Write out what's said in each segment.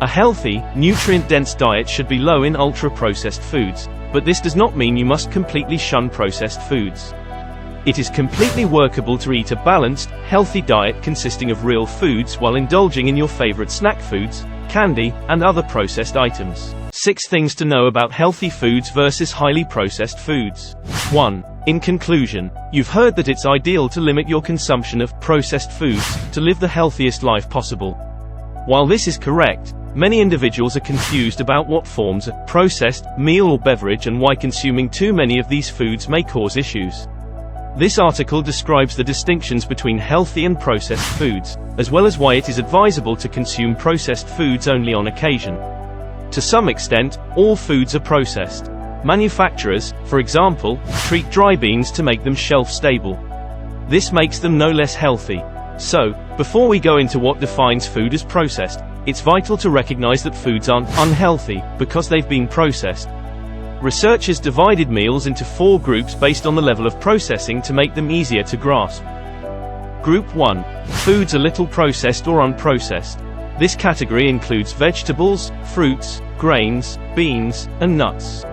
A healthy, nutrient-dense diet should be low in ultra-processed foods, but this does not mean you must completely shun processed foods. It is completely workable to eat a balanced, healthy diet consisting of real foods while indulging in your favorite snack foods, candy, and other processed items. 6 things to know about healthy foods versus highly processed foods. 1. In conclusion, you've heard that it's ideal to limit your consumption of processed foods to live the healthiest life possible. While this is correct, many individuals are confused about what forms a processed meal or beverage and why consuming too many of these foods may cause issues. This article describes the distinctions between healthy and processed foods, as well as why it is advisable to consume processed foods only on occasion. To some extent, all foods are processed. Manufacturers, for example, treat dry beans to make them shelf-stable. This makes them no less healthy. So, before we go into what defines food as processed, it's vital to recognize that foods aren't unhealthy because they've been processed. Researchers divided meals into 4 groups based on the level of processing to make them easier to grasp. Group 1. Foods a little processed or unprocessed. This category includes vegetables, fruits, grains, beans, and nuts.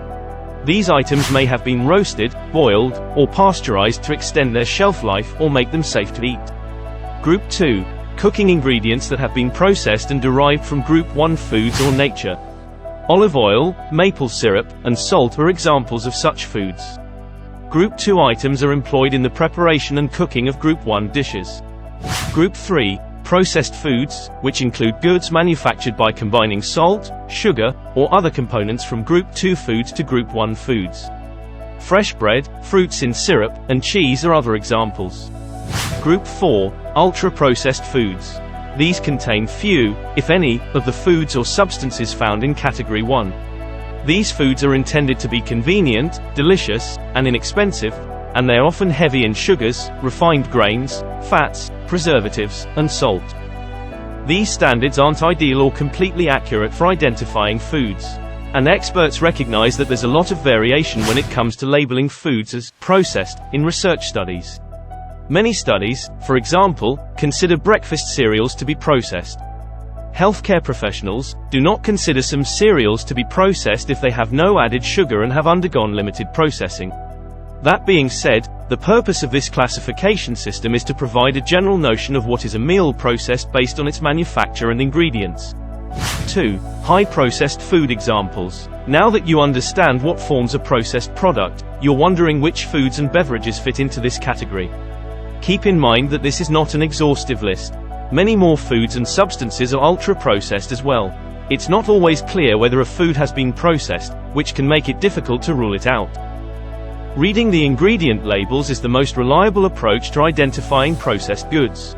These items may have been roasted, boiled, or pasteurized to extend their shelf life or make them safe to eat. Group 2. Cooking ingredients that have been processed and derived from Group 1 foods or nature. Olive oil, maple syrup, and salt are examples of such foods. Group 2 items are employed in the preparation and cooking of Group 1 dishes. Group 3. Processed foods, which include goods manufactured by combining salt, sugar, or other components from Group 2 foods to Group 1 foods. Fresh bread, fruits in syrup, and cheese are other examples. Group 4. Ultra-processed foods. These contain few, if any, of the foods or substances found in Category 1. These foods are intended to be convenient, delicious, and inexpensive, and they are often heavy in sugars, refined grains, fats, preservatives, and salt. These standards aren't ideal or completely accurate for identifying foods. And experts recognize that there's a lot of variation when it comes to labeling foods as processed in research studies. Many studies, for example, consider breakfast cereals to be processed. Healthcare professionals do not consider some cereals to be processed if they have no added sugar and have undergone limited processing. That being said, the purpose of this classification system is to provide a general notion of what is a meal processed based on its manufacture and ingredients. 2. High processed food examples. Now that you understand what forms a processed product, you're wondering which foods and beverages fit into this category. Keep in mind that this is not an exhaustive list. Many more foods and substances are ultra-processed as well. It's not always clear whether a food has been processed, which can make it difficult to rule it out. Reading the ingredient labels is the most reliable approach to identifying processed goods.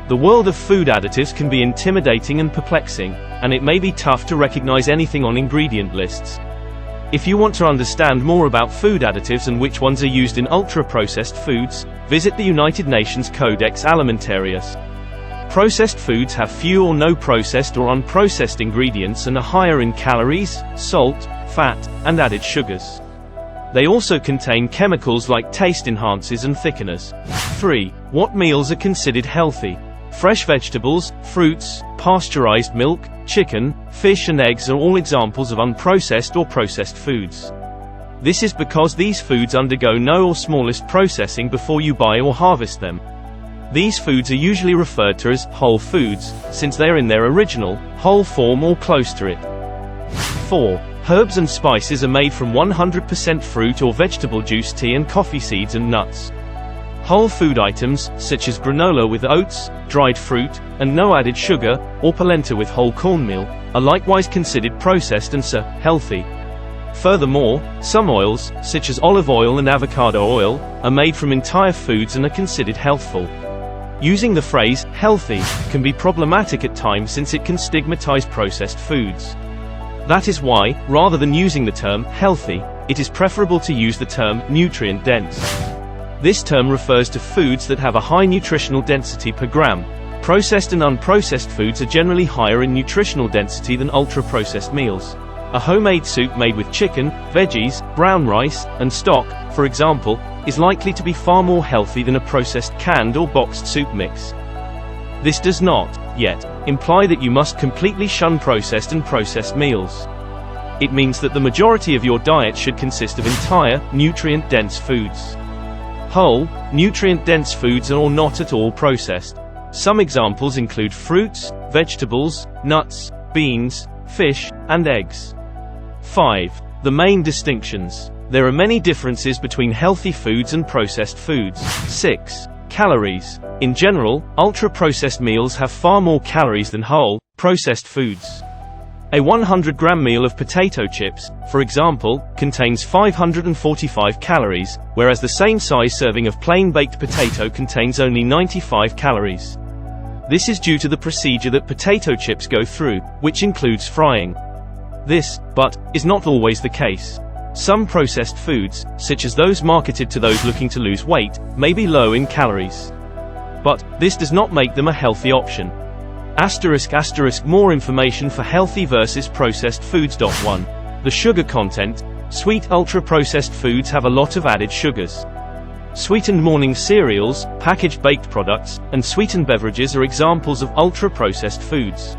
The world of food additives can be intimidating and perplexing, and it may be tough to recognize anything on ingredient lists. If you want to understand more about food additives and which ones are used in ultra-processed foods, visit the United Nations Codex Alimentarius. Processed foods have few or no processed or unprocessed ingredients and are higher in calories, salt, fat, and added sugars. They also contain chemicals like taste enhancers and thickeners. 3. What meals are considered healthy? Fresh vegetables, fruits, pasteurized milk, chicken, fish and eggs are all examples of unprocessed or processed foods. This is because these foods undergo no or smallest processing before you buy or harvest them. These foods are usually referred to as whole foods, since they are in their original, whole form or close to it. 4. Herbs and spices are made from 100% fruit or vegetable juice, tea and coffee seeds and nuts. Whole food items, such as granola with oats, dried fruit, and no added sugar, or polenta with whole cornmeal, are likewise considered processed and so healthy. Furthermore, some oils, such as olive oil and avocado oil, are made from entire foods and are considered healthful. Using the phrase healthy can be problematic at times since it can stigmatize processed foods. That is why, rather than using the term healthy, it is preferable to use the term nutrient-dense. This term refers to foods that have a high nutritional density per gram. Processed and unprocessed foods are generally higher in nutritional density than ultra-processed meals. A homemade soup made with chicken, veggies, brown rice, and stock, for example, is likely to be far more healthy than a processed canned or boxed soup mix. This does not, yet, imply that you must completely shun processed and processed meals. It means that the majority of your diet should consist of entire, nutrient-dense foods. Whole, nutrient-dense foods are not at all processed. Some examples include fruits, vegetables, nuts, beans, fish, and eggs. 5. The main distinctions. There are many differences between healthy foods and processed foods. 6. Calories. In general, ultra-processed meals have far more calories than whole, processed foods. A 100-gram meal of potato chips, for example, contains 545 calories, whereas the same size serving of plain baked potato contains only 95 calories. This is due to the procedure that potato chips go through, which includes frying. This, but, is not always the case. Some processed foods, such as those marketed to those looking to lose weight, may be low in calories. But, this does not make them a healthy option. *** More information for healthy versus processed foods. 1. The sugar content. Sweet ultra-processed foods have a lot of added sugars. Sweetened morning cereals, packaged baked products, and sweetened beverages are examples of ultra-processed foods.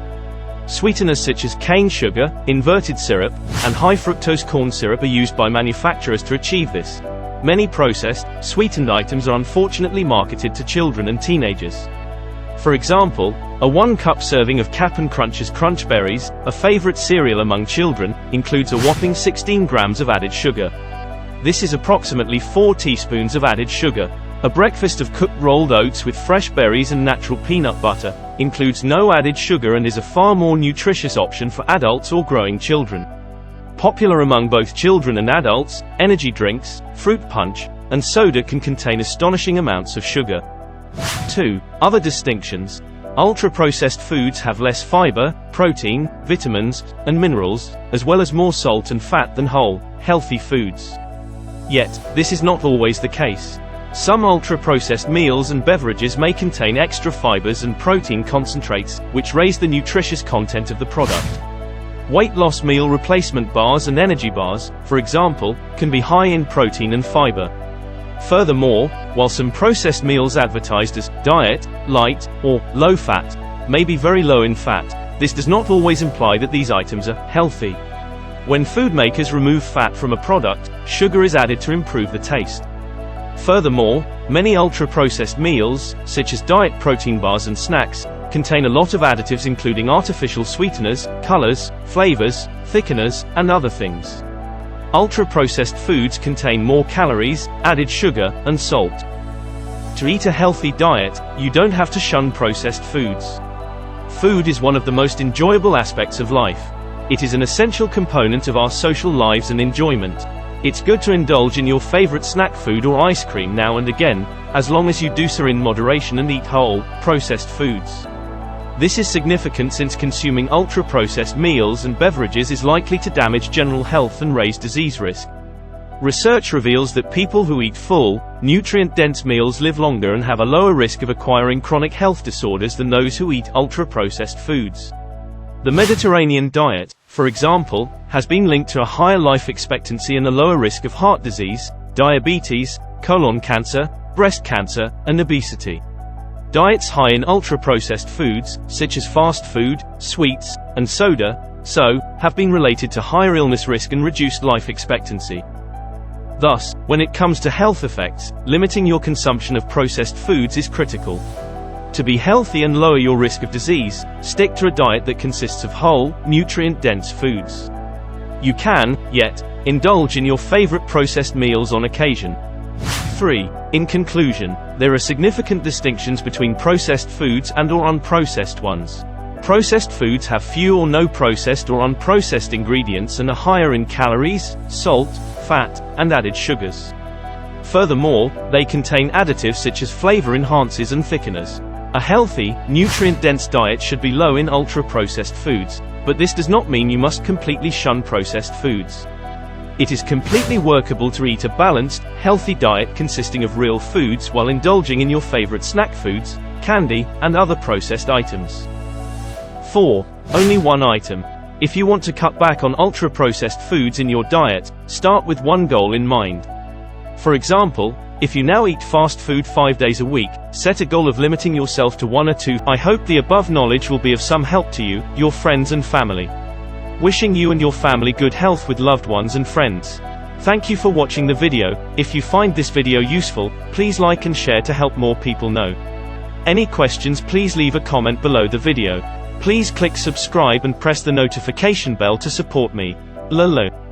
Sweeteners such as cane sugar, inverted syrup, and high-fructose corn syrup are used by manufacturers to achieve this. Many processed, sweetened items are unfortunately marketed to children and teenagers. For example, a 1-cup serving of Cap'n Crunch's Crunch Berries, a favorite cereal among children, includes a whopping 16 grams of added sugar. This is approximately 4 teaspoons of added sugar. A breakfast of cooked rolled oats with fresh berries and natural peanut butter includes no added sugar and is a far more nutritious option for adults or growing children. Popular among both children and adults, energy drinks, fruit punch, and soda can contain astonishing amounts of sugar. 2. Other distinctions. Ultra-processed foods have less fiber, protein, vitamins, and minerals, as well as more salt and fat than whole, healthy foods. Yet, this is not always the case. Some ultra-processed meals and beverages may contain extra fibers and protein concentrates, which raise the nutritious content of the product. Weight loss meal replacement bars and energy bars, for example, can be high in protein and fiber. Furthermore, while some processed meals advertised as diet, light, or low fat may be very low in fat, this does not always imply that these items are healthy. When food makers remove fat from a product, sugar is added to improve the taste. Furthermore, many ultra-processed meals, such as diet protein bars and snacks, contain a lot of additives including artificial sweeteners, colors, flavors, thickeners, and other things. Ultra-processed foods contain more calories, added sugar, and salt. To eat a healthy diet, you don't have to shun processed foods. Food is one of the most enjoyable aspects of life. It is an essential component of our social lives and enjoyment. It's good to indulge in your favorite snack food or ice cream now and again, as long as you do so in moderation and eat whole, processed foods. This is significant since consuming ultra-processed meals and beverages is likely to damage general health and raise disease risk. Research reveals that people who eat full, nutrient-dense meals live longer and have a lower risk of acquiring chronic health disorders than those who eat ultra-processed foods. The Mediterranean diet, for example, has been linked to a higher life expectancy and a lower risk of heart disease, diabetes, colon cancer, breast cancer, and obesity. Diets high in ultra-processed foods, such as fast food, sweets, and soda, have been related to higher illness risk and reduced life expectancy. Thus, when it comes to health effects, limiting your consumption of processed foods is critical. To be healthy and lower your risk of disease, stick to a diet that consists of whole, nutrient-dense foods. You can, yet, indulge in your favorite processed meals on occasion. 3. In conclusion, there are significant distinctions between processed foods and/or unprocessed ones. Processed foods have few or no processed or unprocessed ingredients and are higher in calories, salt, fat, and added sugars. Furthermore, they contain additives such as flavor enhancers and thickeners. A healthy, nutrient-dense diet should be low in ultra-processed foods, but this does not mean you must completely shun processed foods. It is completely workable to eat a balanced, healthy diet consisting of real foods while indulging in your favorite snack foods, candy, and other processed items. 4. Only one item. If you want to cut back on ultra-processed foods in your diet, start with one goal in mind. For example, If you now eat fast food 5 days a week, set a goal of limiting yourself to 1 or 2. I hope the above knowledge will be of some help to you, your friends and family. Wishing you and your family good health with loved ones and friends. Thank you for watching the video. If you find this video useful, please like and share to help more people know. Any questions, please leave a comment below the video. Please click subscribe and press the notification bell to support me. Lolo.